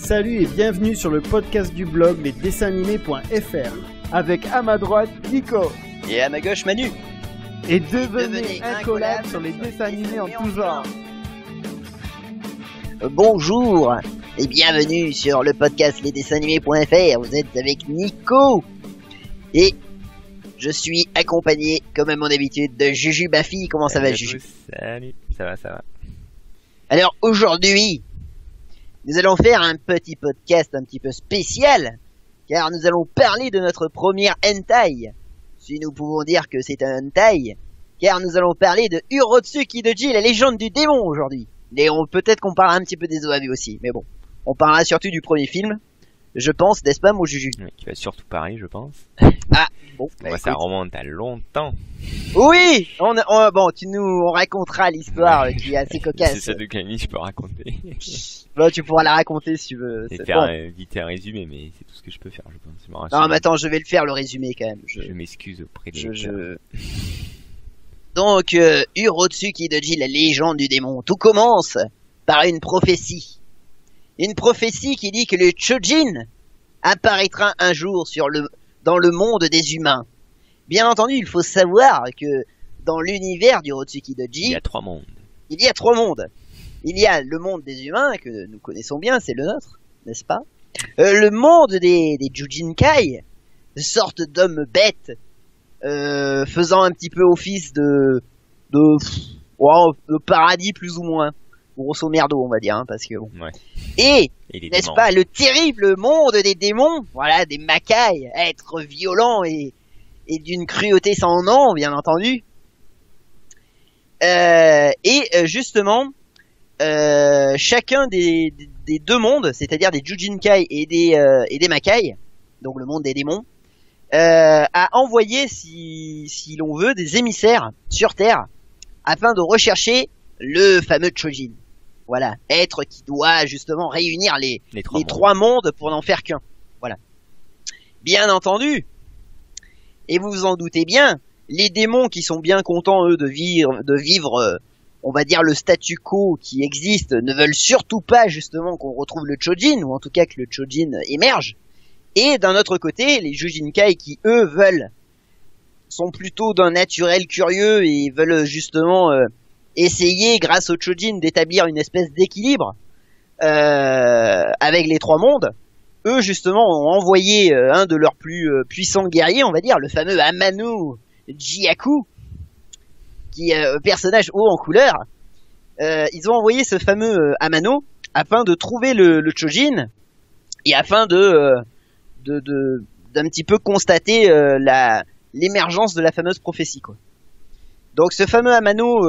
Salut et bienvenue sur le podcast du blog lesdessinsanimés.fr avec à ma droite Nico et à ma gauche Manu. Et devenez incollables sur les dessins animés en tout genre. Bonjour et bienvenue sur le podcast lesdessinsanimés.fr. Vous êtes avec Nico et je suis accompagné, comme à mon habitude, de Juju Bafi. Comment ça va, Juju? Salut, ça va. Alors aujourd'hui, nous allons faire un petit podcast un petit peu spécial, car nous allons parler de notre première hentai, si nous pouvons dire que c'est un hentai, car nous allons parler de Urotsuki Doji, la légende du démon aujourd'hui. Et peut-être qu'on parlera un petit peu des OAV aussi, mais bon, on parlera surtout du premier film, je pense, n'est-ce pas, mon Juju? Oui, qui va surtout parler, je pense. Ah, bon. Moi, ça remonte à longtemps. Oui, on tu nous raconteras l'histoire qui est assez cocasse. C'est ça de Camille, je peux raconter. Bon, tu pourras la raconter si tu veux. C'est faire vite un résumé, mais c'est tout ce que je peux faire, je pense. Non, mais attends, je vais le faire, le résumé, quand même. Je m'excuse auprès de Donc, Urotsuki Doji, la légende du démon. Tout commence par une prophétie. Une prophétie qui dit que le Chojin apparaîtra un jour dans le monde des humains. Bien entendu, il faut savoir que dans l'univers d'Urotsuki Doji, il y a trois mondes. Il y a trois mondes. Il y a le monde des humains, que nous connaissons bien, c'est le nôtre, n'est-ce pas? Le monde des Jujinkai, sorte d'hommes bêtes, faisant un petit peu office de paradis plus ou moins. Grosso merdo, on va dire, hein, parce que bon. Ouais. Et n'est-ce démons. pas, le terrible monde des démons, voilà, des Makai, êtres violents et d'une cruauté sans nom, bien entendu. Justement, chacun des deux mondes, c'est-à-dire des Jujinkai et des Makai, donc le monde des démons, a envoyé, si l'on veut, des émissaires sur Terre afin de rechercher le fameux Chojin. Voilà, être qui doit justement réunir les trois mondes pour n'en faire qu'un. Voilà. Bien entendu, et vous vous en doutez bien, les démons qui sont bien contents, eux, de vivre, on va dire, le statu quo qui existe, ne veulent surtout pas, justement, qu'on retrouve le Chojin, ou en tout cas que le Chojin émerge. Et d'un autre côté, les Jujinkai qui, eux, sont plutôt d'un naturel curieux et veulent, justement, essayer, grâce au Chojin, d'établir une espèce d'équilibre, avec les trois mondes. Eux, justement, ont envoyé un de leurs plus puissants guerriers, on va dire, le fameux Amano Jiaku, qui est un personnage haut en couleur. Ils ont envoyé ce fameux Amano afin de trouver le Chojin et afin d'un petit peu constater l'émergence de la fameuse prophétie, quoi. Donc ce fameux Amano,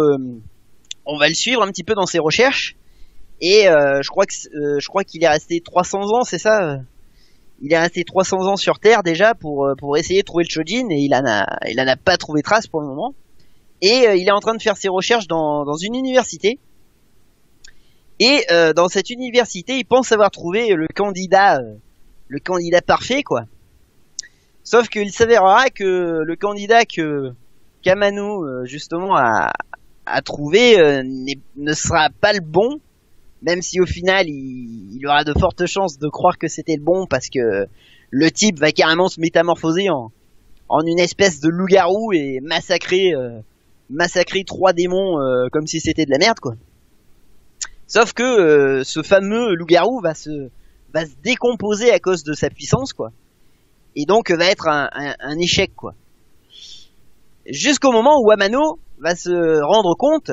on va le suivre un petit peu dans ses recherches. Et je crois qu'il est resté 300 ans, c'est ça? Il est resté 300 ans sur Terre déjà pour essayer de trouver le Chojin, et il en a pas trouvé trace pour le moment. Et il est en train de faire ses recherches dans une université. Et dans cette université, il pense avoir trouvé le candidat parfait, quoi. Sauf qu'il s'avérera que le candidat qu'Amano justement a trouvé ne sera pas le bon. Même si au final il aura de fortes chances de croire que c'était le bon, parce que le type va carrément se métamorphoser en une espèce de loup-garou et massacrer trois démons comme si c'était de la merde, quoi. Sauf que ce fameux loup-garou va se décomposer à cause de sa puissance, quoi. Et donc va être un échec, quoi. Jusqu'au moment où Amano va se rendre compte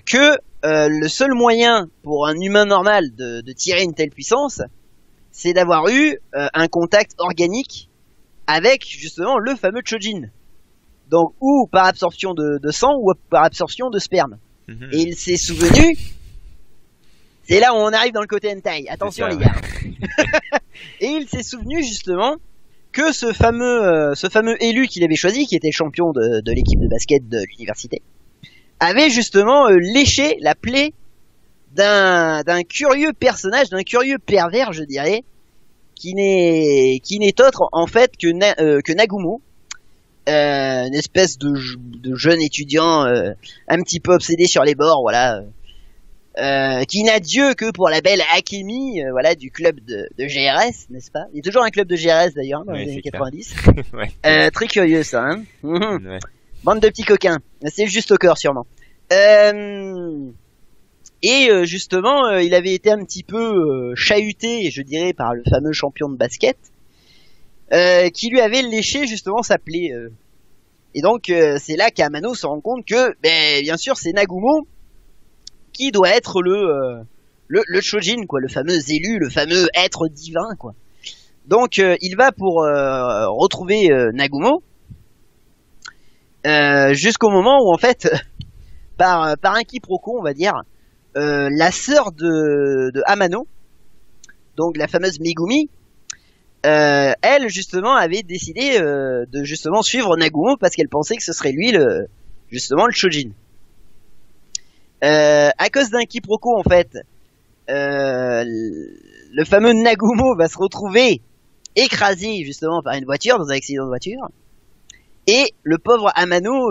que le seul moyen pour un humain normal de tirer une telle puissance, c'est d'avoir eu un contact organique avec justement le fameux Chojin. Donc ou par absorption de sang ou par absorption de sperme. Mm-hmm. Et il s'est souvenu, c'est là où on arrive dans le côté hentai, attention les gars. Et il s'est souvenu justement que ce fameux élu qu'il avait choisi, qui était champion de l'équipe de basket de l'université, avait justement léché la plaie d'un curieux personnage, d'un curieux pervers, je dirais, qui n'est autre en fait que Nagumo, une espèce de jeune étudiant un petit peu obsédé sur les bords, voilà, qui n'a Dieu que pour la belle Akemi, voilà, du club de GRS, n'est-ce pas? Il y a toujours un club de GRS d'ailleurs dans les années 90. Ouais. Très curieux ça, hein. Ouais. Bande de petits coquins. C'est juste au cœur sûrement. Justement, il avait été un petit peu chahuté, je dirais, par le fameux champion de basket, qui lui avait léché justement sa plaie. Et donc c'est là qu'Amano se rend compte que, bien sûr, c'est Nagumo qui doit être le Chojin, quoi, le fameux élu, le fameux être divin, quoi. Donc il va pour retrouver Nagumo, jusqu'au moment où en fait, par un quiproquo, on va dire, la sœur de Amano, donc la fameuse Megumi, elle justement avait décidé de justement suivre Nagumo parce qu'elle pensait que ce serait lui justement le Chojin. À cause d'un quiproquo en fait, le fameux Nagumo va se retrouver écrasé justement par une voiture dans un accident de voiture, et le pauvre Amano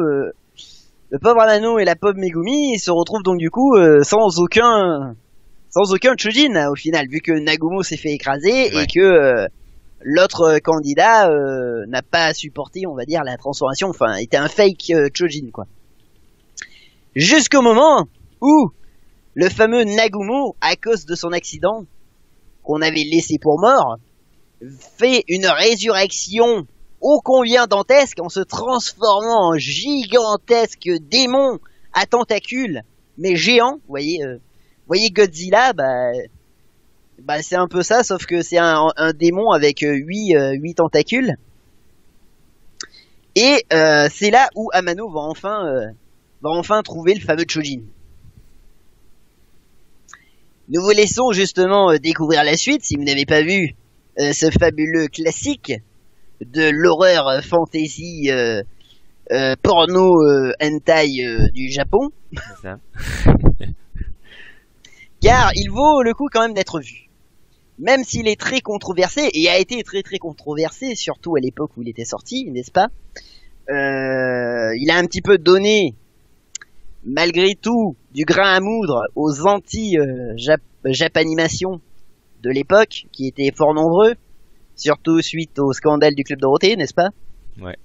et la pauvre Megumi se retrouvent donc du coup sans aucun Chojin au final, vu que Nagumo s'est fait écraser, et que l'autre candidat n'a pas supporté, on va dire, la transformation, enfin était un fake Chojin, quoi. Jusqu'au moment où le fameux Nagumo, à cause de son accident qu'on avait laissé pour mort, fait une résurrection ô combien dantesque en se transformant en gigantesque démon à tentacules, mais géant. Vous voyez Godzilla, c'est un peu ça, sauf que c'est un démon avec 8 tentacules. Et c'est là où Amano va enfin trouver le fameux Chojin. Nous vous laissons justement découvrir la suite, si vous n'avez pas vu ce fabuleux classique de l'horreur fantasy porno hentai du Japon. C'est ça. Car il vaut le coup quand même d'être vu. Même s'il est très controversé, et a été très très controversé, surtout à l'époque où il était sorti, n'est-ce pas? Il a un petit peu donné, malgré tout, du grain à moudre aux anti-Japanimation de l'époque, qui étaient fort nombreux, surtout suite au scandale du Club Dorothée, n'est-ce pas? Ouais.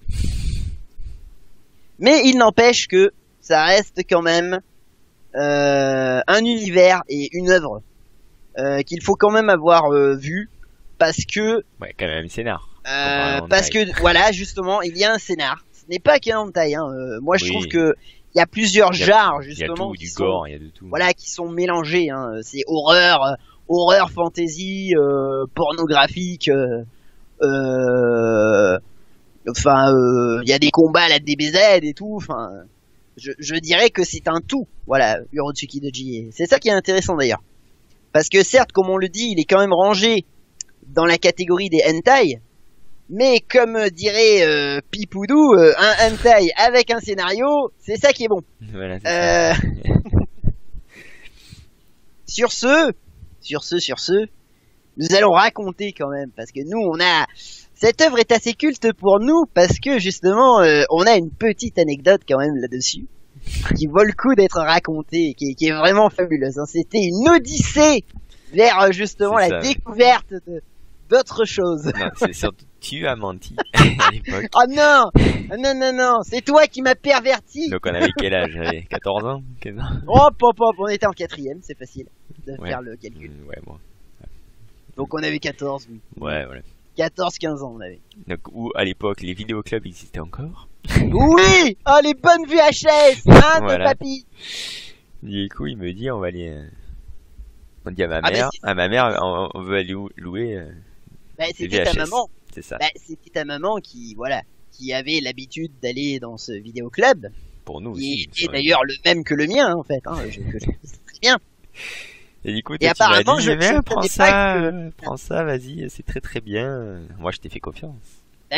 Mais il n'empêche que ça reste quand même un univers et une œuvre qu'il faut quand même avoir vu, parce que Ouais, quand même scénar. parce que voilà, justement, il y a un scénar. Ce n'est pas qu'un hentai, hein. Moi je trouve que il y a plusieurs genres justement, il y a tout, du gore, il y a de tout. Voilà, qui sont mélangés, hein. C'est horreur, fantasy, pornographique, enfin il y a des combats à la DBZ et tout, enfin je dirais que c'est un tout, voilà, Urotsuki Doji. C'est ça qui est intéressant d'ailleurs, parce que certes, comme on le dit, il est quand même rangé dans la catégorie des hentai, mais comme dirait Pipoudou, un hentai avec un scénario, c'est ça qui est bon. Voilà, c'est ça. Sur ce, nous allons raconter quand même, parce que nous, cette œuvre est assez culte pour nous, parce que justement, on a une petite anecdote quand même là-dessus, qui vaut le coup d'être racontée, qui est vraiment fabuleuse, hein. C'était une odyssée vers justement la découverte d'autres choses. Non, c'est surtout tu as menti à l'époque. Oh non, c'est toi qui m'as perverti. Donc on avait quel âge? J'avais 14 ans, 15 ans. Oh pop, on était en 4ème, c'est facile de faire le calcul. Ouais, moi. Donc on avait 14, oui. Ouais, voilà. 14-15 ans on avait. Donc où à l'époque les vidéoclubs existaient encore. Oui, oh les bonnes VHS, hein, Voilà. de papy. Du coup il me dit on va aller. On dit à ma Ah, mère, on veut aller louer. C'était ta maman. C'est ça. C'était ta maman qui avait l'habitude d'aller dans ce vidéoclub. Pour nous Qui aussi. est d'ailleurs le même que le mien, hein, en fait. Hein, je très bien. Et du coup, Et apparemment, tu m'as dit, je prends ne ça, savais pas prends ça, vas-y, c'est très très bien. Moi, je t'ai fait confiance.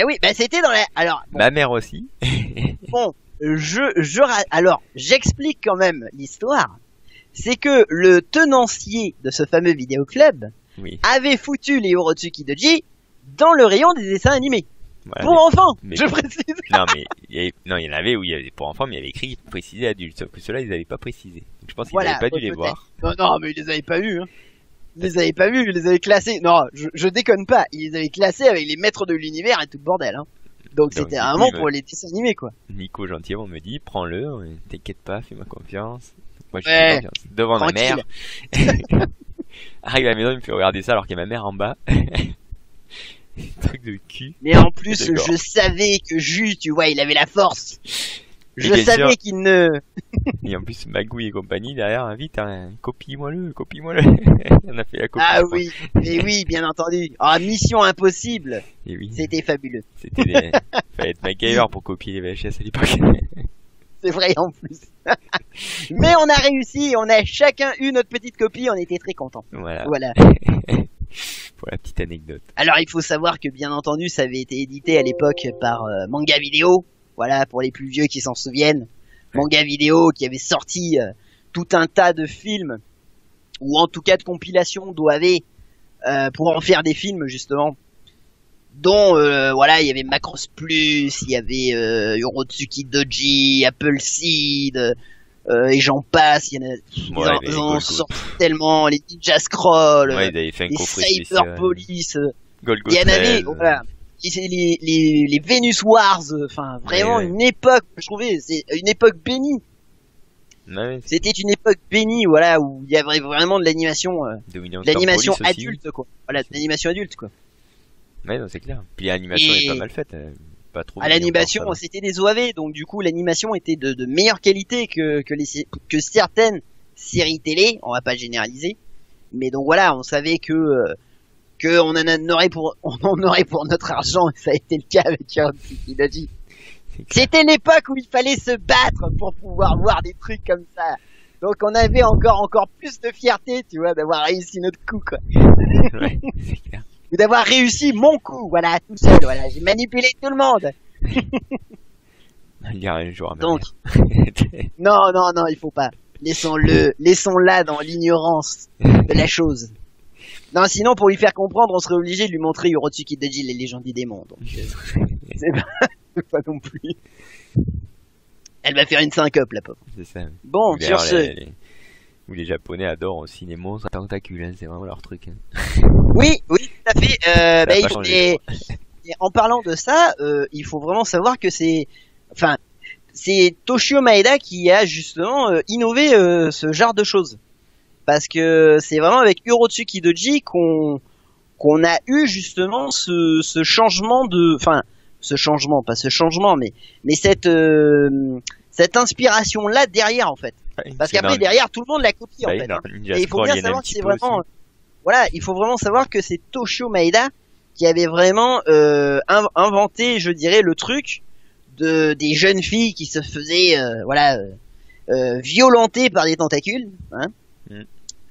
Oui, c'était dans la. Alors. Bon, ma mère aussi. bon, alors, j'explique quand même l'histoire. C'est que le tenancier de ce fameux vidéoclub avait foutu les Urotsuki Doji dans le rayon des dessins animés. Voilà, pour enfants, je précise. Non, mais il y en avait où il y avait pour enfants, mais il y avait écrit précisé adulte. Sauf que ceux-là, ils n'avaient pas précisé. Je pense qu'il Voilà, n'avait pas dû les peut-être. voir. Non, mais ils les avaient pas vus, hein. Ils les avaient pas vus, ils les avaient classés. Non, je déconne pas. Ils les avaient classés avec les maîtres de l'univers et tout le bordel, hein. Donc c'était du coup, vraiment il me- pour les dessins animés, quoi. Nico gentiment me dit, prends-le, t'inquiète pas, fais-moi confiance. Moi je Ouais, fais confiance. Devant ma mère. tranquille. Arrive à la maison, il me fait regarder ça alors qu'il y a ma mère en bas. Truc de cul. Mais en plus, D'accord. je savais que Jus, tu vois, il avait la force. Et Je bien savais sûr. qu'il ne... Et en plus, Magouille et compagnie derrière, hein, vite, hein, copie-moi-le. On a fait la copie. Ah je crois. oui, mais oui, bien entendu. Ah, Mission Impossible. Et oui. C'était fabuleux. C'était des... Fallait être MacGyver pour copier les VHS à l'époque. C'est vrai en plus. Mais on a réussi, on a chacun eu notre petite copie, on était très contents. Voilà. Voilà. Pour la petite anecdote. Alors il faut savoir que bien entendu ça avait été édité à l'époque par Manga Vidéo, voilà pour les plus vieux qui s'en souviennent. Manga Vidéo qui avait sorti tout un tas de films, ou en tout cas de compilations d'OAV pour en faire des films justement. Dont voilà il y avait Macross Plus, il y avait Urotsuki Doji, Appleseed, et j'en passe, il y en a, Ouais, ils les en Golgo. sortent tellement, les Ninja Scroll, Ouais, ils avaient fait un les coffret Cyber spécial. Police, Golgo il y en avait, 13. voilà, les Venus Wars, enfin vraiment Ouais. une époque, je trouvais, c'est une époque bénie. Ouais, C'était une époque bénie, voilà, où il y avait vraiment de l'animation, Dominion de l'animation Star Police aussi. adulte, quoi. Voilà, de l'animation adulte, quoi. Ouais, non, c'est clair. Puis l'animation Et- est pas mal faite. Pas trop. À mignon l'animation, pour ça. c'était des OAV, donc du coup l'animation était de meilleure qualité que certaines séries télé. On va pas généraliser, mais donc voilà, on savait que on en aurait pour notre argent, et ça a été le cas avec Urotsuki Doji. C'est clair. C'était l'époque où il fallait se battre pour pouvoir voir des trucs comme ça. Donc on avait encore plus de fierté, tu vois, d'avoir réussi notre coup, quoi. Ouais, c'est clair. Ou d'avoir réussi mon coup, voilà, tout seul, voilà. J'ai manipulé tout le monde. On le dira un jour à ma Donc, mère. non, il faut pas. Laissons-la dans l'ignorance de la chose. Non, sinon, pour lui faire comprendre, on serait obligé de lui montrer Urotsuki Doji, les légendes du démon. Donc, c'est pas non plus. Elle va faire une syncope, la pauvre. C'est ça. Bon, D'ailleurs, sur ce. Où les Japonais adorent aussi les monstres à tentacules, hein, c'est vraiment leur truc. Hein. Oui, tout à fait. a Bah, pas changé, et en parlant de ça, il faut vraiment savoir que c'est Toshio Maeda qui a justement innové ce genre de choses. Parce que c'est vraiment avec Urotsuki Doji qu'on a eu justement ce changement pas ce changement, mais cette inspiration là derrière en fait. Ouais, Parce c'est qu'après dans- derrière tout le monde l'a copie bah en oui, fait. dans Hein. Ninja Et il faut Scroll, bien il y en a un savoir que petit c'est peu aussi. vraiment, voilà, il faut vraiment savoir que c'est Toshio Maeda qui avait vraiment inventé, je dirais, le truc des jeunes filles qui se faisaient, violenter par des tentacules. Hein. Mm.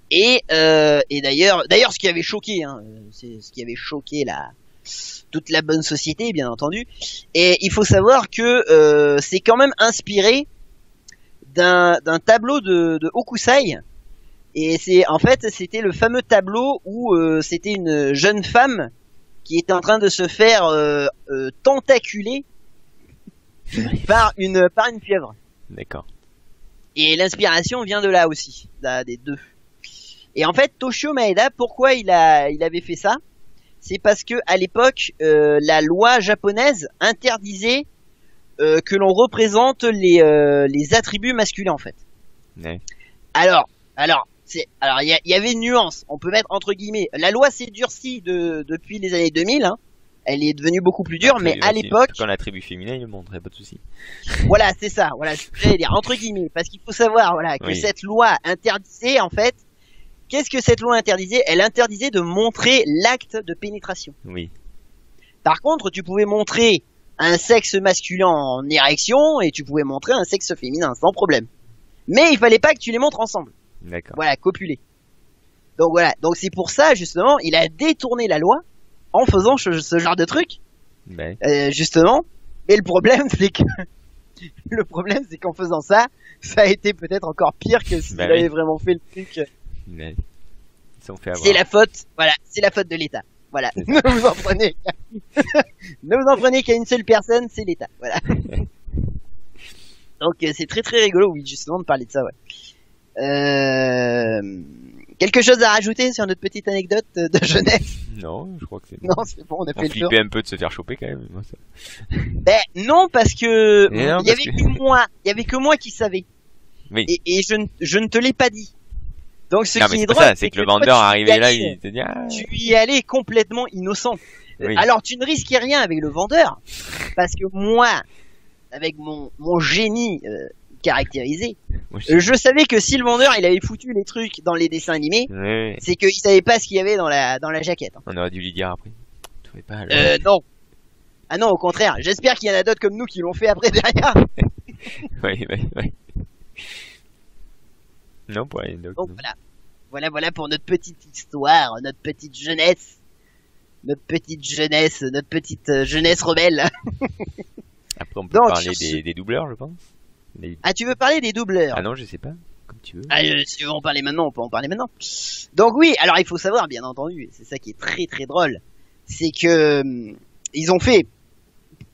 Et d'ailleurs, ce qui avait choqué, hein, c'est ce qui avait choqué toute la bonne société, bien entendu. Et il faut savoir que c'est quand même inspiré d'un tableau de Hokusai. Et c'était le fameux tableau où c'était une jeune femme qui était en train de se faire tentaculer par une pieuvre. D'accord. Et l'inspiration vient de là aussi, des deux. Et en fait, Toshio Maeda, pourquoi il avait fait ça? C'est parce que à l'époque, la loi japonaise interdisait que l'on représente les attributs masculins en fait. Ouais. Alors, il y avait une nuance. On peut mettre entre guillemets. La loi s'est durcie depuis les années 2000. Hein. Elle est devenue beaucoup plus dure, mais à l'époque, Quand la tribu féminin, il le montre, y a pas de souci. voilà, c'est ça. Voilà, ce que j'allais dire entre guillemets, parce qu'il faut savoir, voilà, que Oui. cette loi interdisait en fait. Qu'est-ce que cette loi interdisait? Elle interdisait de montrer l'acte de pénétration. Oui. Par contre, tu pouvais montrer un sexe masculin en érection et tu pouvais montrer un sexe féminin sans problème. Mais il fallait pas que tu les montres ensemble. D'accord. Voilà, copulés. Donc voilà, donc c'est pour ça justement, il a détourné la loi en faisant ce genre de truc, Ouais. justement. Mais le problème, c'est qu'en faisant ça, ça a été peut-être encore pire que s'il Bah oui. avait vraiment fait le truc. Ouais. Ils sont fait avoir. C'est la faute, voilà, c'est la faute de l'État. Voilà, ne vous en prenez, ne vous en prenez qu'à une seule personne, c'est l'État. Voilà. Donc c'est très très rigolo, oui, justement de parler de ça, ouais. Quelque chose à rajouter sur notre petite anecdote de jeunesse? Non, je crois que c'est bon. Non, c'est bon, on a On fait le tour. flippait un peu de se faire choper quand même. Moi, ça. Ben non, parce que Et non, il y parce avait que- il y avait que moi qui savais. Oui. Et je ne te l'ai pas dit. Donc ce Non, qui mais est c'est pas drôle, ça, c'est que le toi, vendeur tu y arrivait là, allais, il te dit, ah, tu y allais complètement innocent. oui. Alors tu ne risquais rien avec le vendeur, parce que moi, avec mon génie caractérisé, Moi, je- je savais que si le vendeur il avait foutu les trucs dans les dessins animés, Ouais, c'est qu'il savait pas ce qu'il y avait dans la jaquette. on aurait dû lui dire après. Tu trouvais pas, Non. Ah non, au contraire. J'espère qu'il y en a d'autres comme nous qui l'ont fait après derrière. ouais. Non, pour rien d'autre. Donc non. voilà pour notre petite histoire, notre petite jeunesse, notre petite jeunesse rebelle. Après, on peut Donc, parler sur ce- des doubleurs, je pense. Ah, tu veux parler des doubleurs? Ah non, je sais pas. Comme tu veux. Ah, si tu veux en parler maintenant, on peut en parler maintenant. Donc oui, alors il faut savoir, bien entendu, et c'est ça qui est très très drôle, c'est que ils ont fait,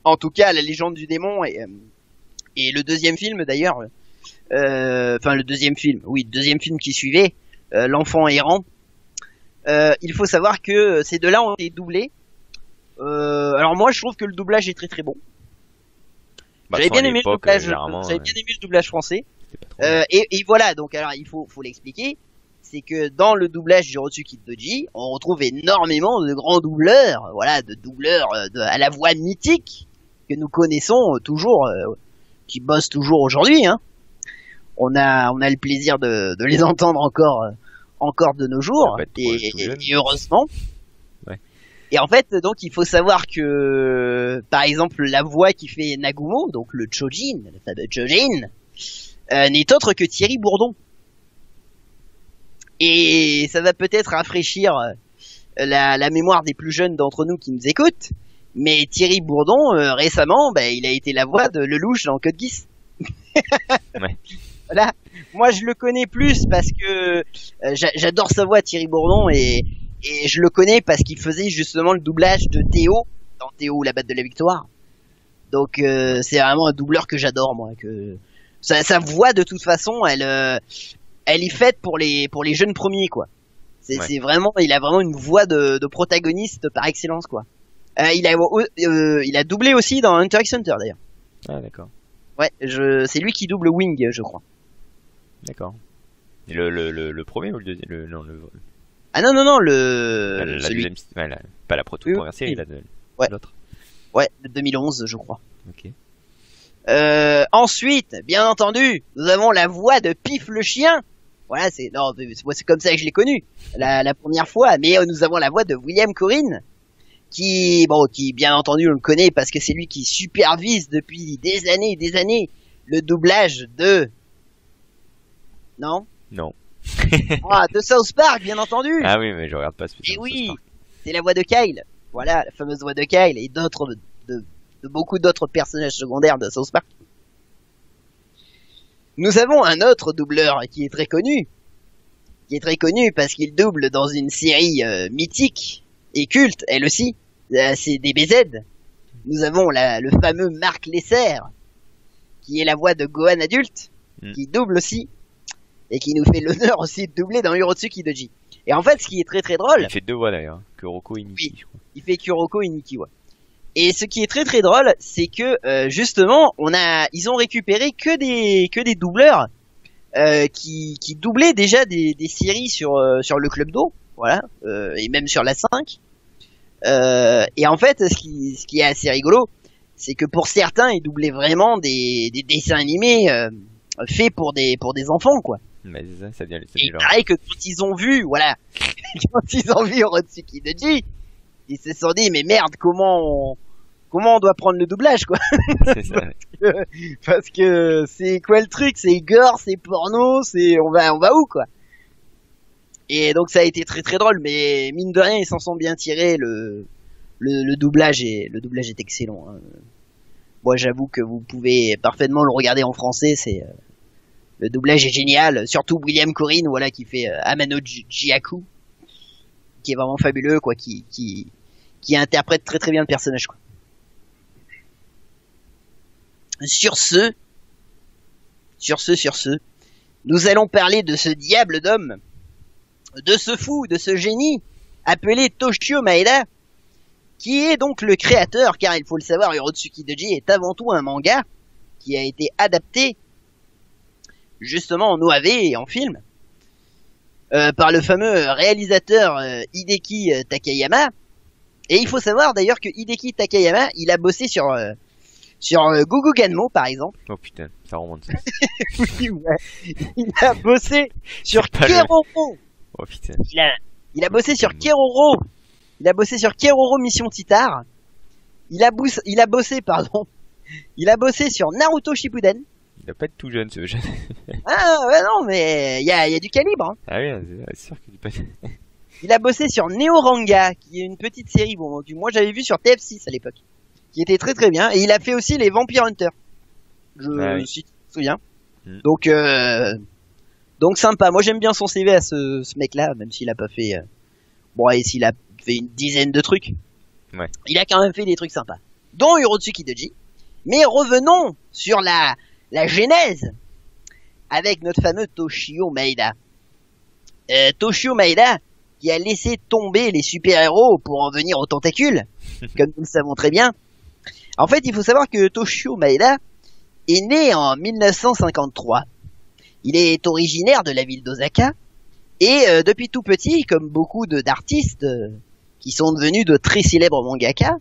en tout cas, la légende du démon et le deuxième film d'ailleurs, enfin le deuxième film qui suivait, l'enfant errant. Il faut savoir que ces deux-là ont été doublés. Alors moi, je trouve que le doublage est très très bon. Bah, J'avais sans bien aimé le l'époque, doublage, généralement, j'avais bien aimé le doublage français. c'était pas trop. Et voilà, donc alors il faut l'expliquer, c'est que dans le doublage du Rotsuki Doji, on retrouve énormément de grands doubleurs, voilà, de doubleurs à la voix mythique que nous connaissons toujours, qui bossent toujours aujourd'hui. Hein. On a le plaisir de les entendre encore de nos jours, Ça va être tout jeune. et heureusement. Ouais. Et en fait, donc il faut savoir que, par exemple, la voix qui fait Nagumo, donc le Chojin, le fameux Chojin, n'est autre que Thierry Bourdon. Et ça va peut-être rafraîchir la mémoire des plus jeunes d'entre nous qui nous écoutent, mais Thierry Bourdon, récemment, il a été la voix de Lelouch dans Code Geass. Ouais. Voilà. Moi, je le connais plus parce que j'adore sa voix, Thierry Bourdon, et je le connais parce qu'il faisait justement le doublage de Théo dans Théo, la batte de la victoire. Donc, c'est vraiment un doubleur que j'adore, moi. Que sa voix, de toute façon, elle est faite pour les jeunes premiers, quoi. C'est vraiment, il a vraiment une voix de protagoniste par excellence, quoi. Il a doublé aussi dans Hunter x Hunter, d'ailleurs. Ah, d'accord. Ouais, c'est lui qui double Wing, je crois. D'accord. Et le premier ou le deuxième? Non, Ah non, la celui. deuxième, pas la Oui, première série, oui. ouais. L'autre. Ouais, de 2011, je crois. Ok. Ensuite, bien entendu, nous avons la voix de Pif le chien. Voilà, c'est comme ça que je l'ai connu la première fois. Mais nous avons la voix de William Corrin, qui bien entendu on le connaît parce que c'est lui qui supervise depuis des années le doublage de non de South Park, bien entendu. Ah oui, mais je regarde pas Et spécialement. oui, c'est la voix de Kyle. Voilà, la fameuse voix de Kyle et de beaucoup d'autres personnages secondaires de South Park. Nous avons un autre doubleur qui est très connu parce qu'il double dans une série mythique et culte, elle aussi, c'est DBZ. Nous avons le fameux Marc Lesser, qui est la voix de Gohan adulte, qui double aussi, et qui nous fait l'honneur aussi de doubler dans Urotsuki Doji. Et en fait, ce qui est très très drôle... Il fait deux voix d'ailleurs, Kuroko et Nikki, je crois. Il fait Kuroko et Nikki, ouais. Et ce qui est très très drôle, c'est que justement, ils ont récupéré que des doubleurs qui doublaient déjà des séries sur le Club d'eau, voilà, et même sur la 5. Et en fait, ce qui est assez rigolo, c'est que pour certains, ils doublaient vraiment des dessins animés faits pour des enfants, quoi. Mais ça devient Et pareil que quand ils ont vu, voilà, quand ils ont vu Urotsuki Doji, ils se sont dit, mais merde, comment on doit prendre le doublage, quoi. C'est ça. Parce que c'est quoi le truc? C'est gore, c'est porno, on va où, quoi. Et donc ça a été très très drôle, mais mine de rien, ils s'en sont bien tirés. Le doublage est excellent. Hein. Moi, j'avoue que vous pouvez parfaitement le regarder en français. Le doublage est génial, surtout William Corrin, voilà, qui fait Amano Jiaku, qui est vraiment fabuleux, quoi, qui interprète très très bien le personnage, quoi. Sur ce, Nous allons parler de ce diable d'homme, de ce fou, de ce génie, appelé Toshio Maeda, qui est donc le créateur, car il faut le savoir, Urotsuki Doji est avant tout un manga qui a été adapté justement en OAV et en film par le fameux réalisateur Hideki Takayama. Et il faut savoir d'ailleurs que Hideki Takayama, il a bossé sur Gugu Ganmo par exemple. Oh putain, ça remonte ça. Oui, ouais. Il a bossé sur Keroro. Oh putain. Il a bossé sur Keroro. Il a bossé sur Keroro Mission Titar. Il a bossé sur Naruto Shippuden. Il doit pas être tout jeune ce jeune. Ah ouais non mais il y a du calibre. Hein. Ah oui, c'est sûr qu'il est pas. Il a bossé sur Neoranga, qui est une petite série, bon, que moi j'avais vu sur TF6 à l'époque, qui était très très bien. Et il a fait aussi les Vampire Hunter. Si tu te souviens. Donc sympa. Moi j'aime bien son CV à ce mec-là, même s'il a pas fait. Bon, et s'il a fait une dizaine de trucs. Ouais. Il a quand même fait des trucs sympas, dont Urotsuki Doji. Mais revenons sur la genèse avec notre fameux Toshio Maeda. Toshio Maeda, qui a laissé tomber les super-héros pour en venir aux tentacules, comme nous le savons très bien. En fait, il faut savoir que Toshio Maeda est né en 1953. Il est originaire de la ville d'Osaka, et depuis tout petit, comme beaucoup d'artistes qui sont devenus de très célèbres mangaka,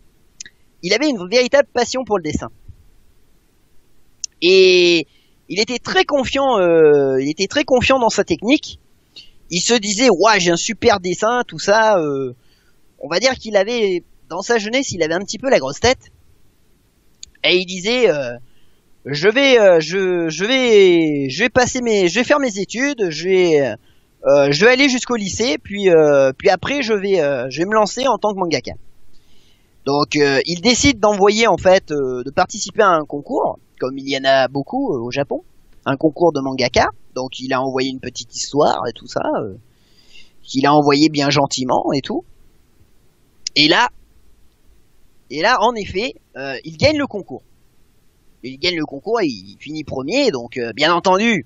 il avait une véritable passion pour le dessin. Et il était très confiant dans sa technique. Il se disait, ouais, j'ai un super dessin, tout ça. On va dire qu'il avait, dans sa jeunesse, il avait un petit peu la grosse tête. Et il disait, je vais faire mes études, je vais aller jusqu'au lycée, puis après je vais me lancer en tant que mangaka. Donc il décide d'envoyer en fait, de participer à un concours, comme il y en a beaucoup au Japon, un concours de mangaka. Donc il a envoyé une petite histoire et tout ça, qu'il a envoyé bien gentiment et tout. Et là, en effet, il gagne le concours. Il gagne le concours et il finit premier. Donc bien entendu,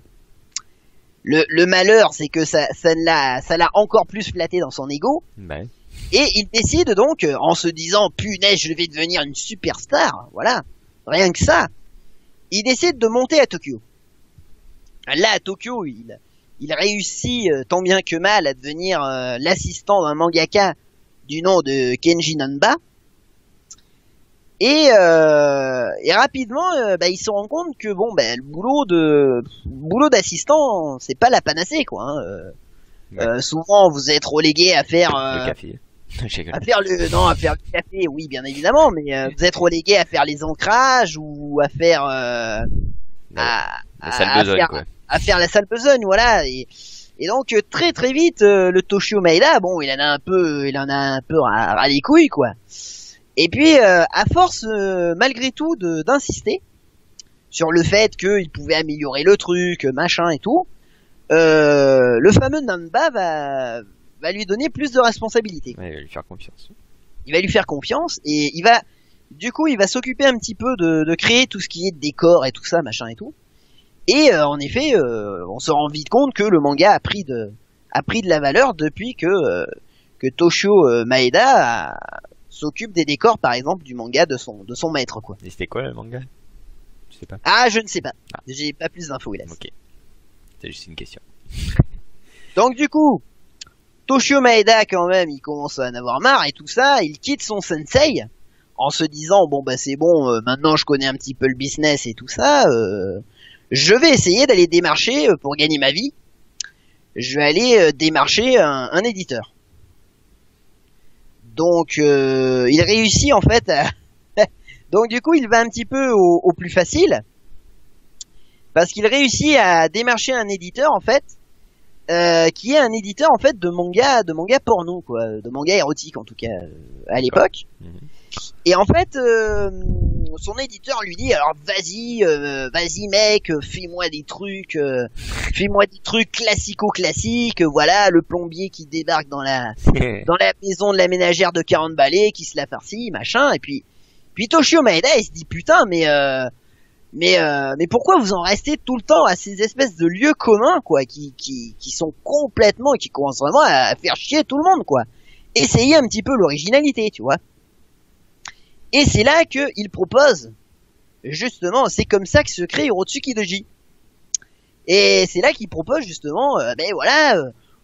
le malheur, c'est que ça l'a encore plus flatté dans son ego. Ouais. Et il décide donc, en se disant, punaise, je vais devenir une superstar. Voilà, rien que ça. Il décide de monter à Tokyo. Là, à Tokyo, il réussit tant bien que mal à devenir l'assistant d'un mangaka du nom de Kenji Nanba. Et rapidement, il se rend compte que bon, le boulot d'assistant, c'est pas la panacée, quoi. Hein. Ouais. Souvent, vous êtes relégué à faire le café. à faire le café, oui, bien évidemment, mais vous êtes relégué à faire les ancrages ou à faire la salle besogne, quoi. À faire la salle besogne, voilà. Et donc très très vite, le Toshio Maeda, bon, il en a un peu ras les couilles, quoi. Et puis à force, malgré tout, d'insister sur le fait qu'il pouvait améliorer le truc, machin et tout, le fameux Nanba va lui donner plus de responsabilités. Ouais, il va lui faire confiance. Il va lui faire confiance et il va s'occuper un petit peu de créer tout ce qui est décor et tout ça, machin et tout. Et en effet, on se rend vite compte que le manga a pris de la valeur depuis que Toshio Maeda s'occupe des décors, par exemple, du manga de son maître, quoi. Et c'était quoi le manga? Je sais pas. Ah, je ne sais pas. Ah. J'ai pas plus d'infos, hélas. Ok. C'est juste une question. Donc du coup, Toshio Maeda, quand même, il commence à en avoir marre et tout ça. Il quitte son sensei en se disant, bon bah c'est bon, maintenant je connais un petit peu le business et tout ça. Je vais essayer d'aller démarcher pour gagner ma vie. Je vais aller démarcher un éditeur. Donc il réussit en fait à... Donc du coup il va un petit peu au plus facile. Parce qu'il réussit à démarcher un éditeur en fait, qui est un éditeur en fait de manga porno, quoi, de manga érotique en tout cas à l'époque. Et en fait son éditeur lui dit, alors vas-y mec, fais-moi des trucs classiques, voilà, le plombier qui débarque dans la maison de la ménagère de 40 balais, qui se la farcit, machin. Et puis Toshio Maeda, il se dit, putain, mais Mais pourquoi vous en restez tout le temps à ces espèces de lieux communs, quoi, qui sont complètement, qui commencent vraiment à faire chier tout le monde, quoi. Essayez un petit peu l'originalité, tu vois. Et c'est là que il propose, justement, c'est comme ça que se crée Hirotsuki Doji. Et c'est là qu'il propose justement,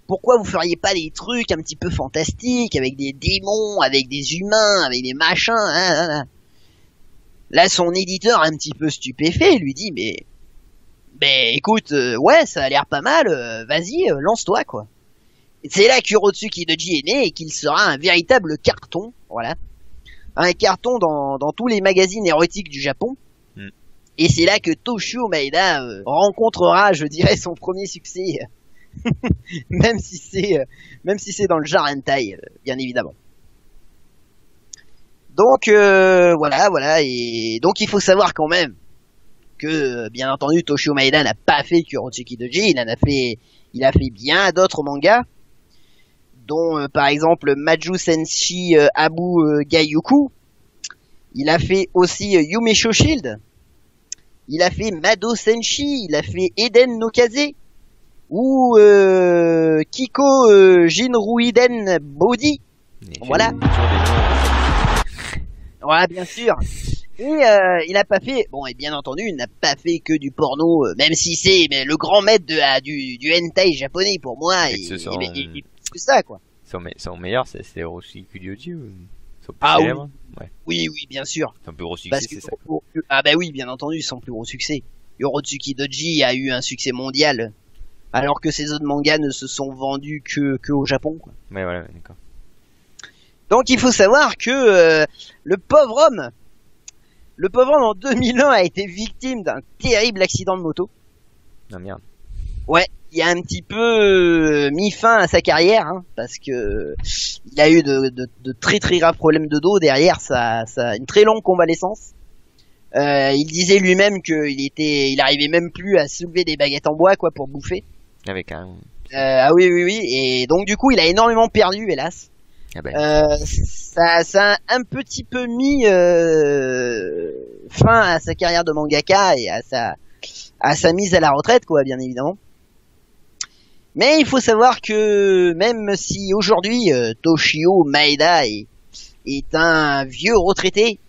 pourquoi vous feriez pas des trucs un petit peu fantastiques, avec des démons, avec des humains, avec des machins, hein. Là, son éditeur, un petit peu stupéfait, lui dit, mais écoute, ouais, ça a l'air pas mal, vas-y, lance-toi, quoi. Et c'est là qu'Hirotsuki Doji est né et qu'il sera un véritable carton, voilà. Un carton dans tous les magazines érotiques du Japon. Et c'est là que Toshio Maeda rencontrera, je dirais, son premier succès, même si c'est dans le genre hentai, bien évidemment. Donc voilà, et donc il faut savoir quand même que bien entendu Toshio Maeda n'a pas fait que Hirotsuki Doji, il a fait bien d'autres mangas, dont par exemple Maju Senshi Abu Gaiyuku. Il a fait aussi Yumesho Shield. Il a fait Mado Senshi, il a fait Eden no Kaze ou Kiko Jinruiden Body. Voilà. Voilà, bien sûr. Et il n'a pas fait, bon, et bien entendu, il n'a pas fait que du porno, même si c'est le grand maître du hentai japonais pour moi. Et c'est ça, quoi. Son meilleur, c'est Hirotsuki Doji ou son plus ah célèbre? Oui, bien sûr. Son plus gros succès, c'est ça. Ah bah oui, bien entendu, son plus gros succès. Hirotsuki Doji a eu un succès mondial, alors que ses autres mangas ne se sont vendus que au Japon, quoi. Ouais, voilà, d'accord. Donc il faut savoir que le pauvre homme en 2001 a été victime d'un terrible accident de moto. Ah merde. Ouais, il a un petit peu mis fin à sa carrière, hein, parce que il a eu de très très graves problèmes de dos derrière une très longue convalescence. Il disait lui-même il arrivait même plus à soulever des baguettes en bois, quoi, pour bouffer. Avec un. Ah oui, et donc du coup il a énormément perdu, hélas. Ah ben. Ça a un petit peu mis fin à sa carrière de mangaka et à sa mise à la retraite, quoi, bien évidemment. Mais il faut savoir que même si aujourd'hui Toshio Maeda est un vieux retraité,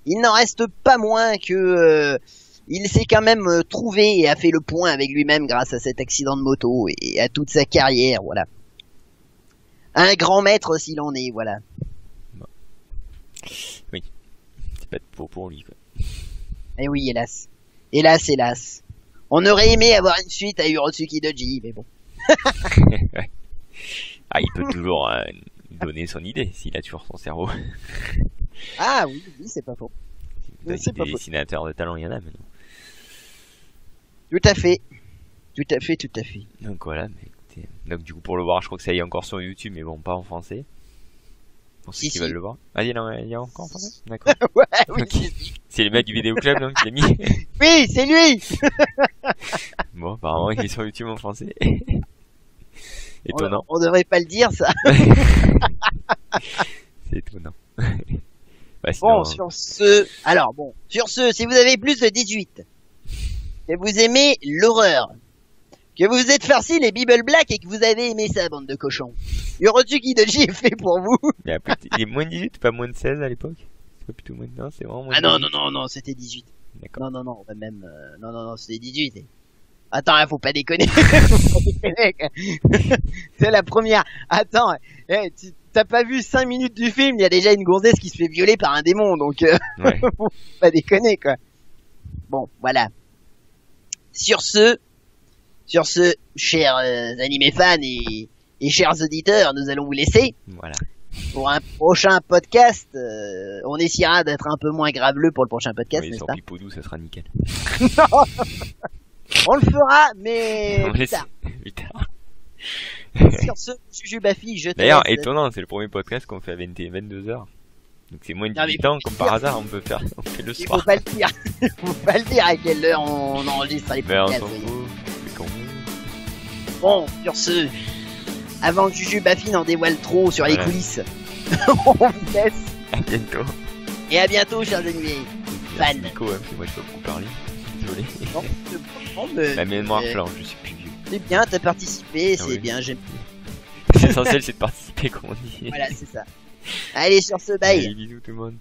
il n'en reste pas moins que il s'est quand même trouvé et a fait le point avec lui-même grâce à cet accident de moto et à toute sa carrière, voilà. Un grand maître s'il en est, voilà. Bon. Oui, c'est pas de pour lui, quoi. Eh oui, hélas. Hélas. On aurait aimé avoir une suite à Hirotsuki Doji, mais bon. Ah, il peut toujours donner son idée s'il a toujours son cerveau. Ah oui, c'est pas faux. Des dessinateurs de talent, il y en a maintenant. Tout à fait. Donc voilà, mais écoutez. Donc du coup pour le voir, je crois que ça y est encore sur YouTube, mais bon, pas en français. Pour ceux qui veulent le voir. Ah, il y a encore en français? D'accord. Ouais, oui. Okay. C'est le mec du vidéo club, donc, qui l'a mis. Oui, c'est lui. Bon, apparemment, il est sur YouTube en français. Étonnant. On devrait pas le dire, ça. C'est étonnant. Bah, sinon, sur ce, si vous avez plus de 18, que vous aimez l'horreur, que vous êtes farci les Bible Black et que vous avez aimé ça, bande de cochons, Hirotsuki Doji est fait pour vous. Il est moins de 18, pas moins de 16 à l'époque? C'est pas plutôt moins de... Non, c'est vraiment moins de 18. Non, c'était 18. D'accord. Non, même, non, c'était 18. Attends, faut pas déconner. C'est la première. Attends, t'as pas vu 5 minutes du film, il y a déjà une gonzesse qui se fait violer par un démon, donc ouais. Faut pas déconner, quoi. Bon, voilà. Sur ce, chers animés fans et chers auditeurs, nous allons vous laisser. Voilà. Pour un prochain podcast, on essaiera d'être un peu moins graveleux pour le prochain podcast, oui, n'est-ce sur pas? Pipoudou, ça sera nickel. Non. On le fera, mais plus tard. Sur ce, Jujubafi, je te D'ailleurs, laisse. étonnant, c'est le premier podcast qu'on fait à 22h. Donc c'est moins de 18 ans, comme par hasard, on fait le soir. Faut pas le dire. Faut pas le dire à quelle heure on enregistre les podcasts. Bon, sur ce, avant que Jujubafi n'en dévoile trop sur les coulisses, on vous laisse. À bientôt. Et à bientôt, chers amis. fan. Nico, hein, moi je peux beaucoup parler. Désolé. Non, mais la mémoire flanche, je suis plus vieux. C'est bien, t'as participé, c'est bien, j'aime. L'essentiel c'est de participer, comme on dit. Voilà, c'est ça. Allez, sur ce, bye. Allez, bisous tout le monde.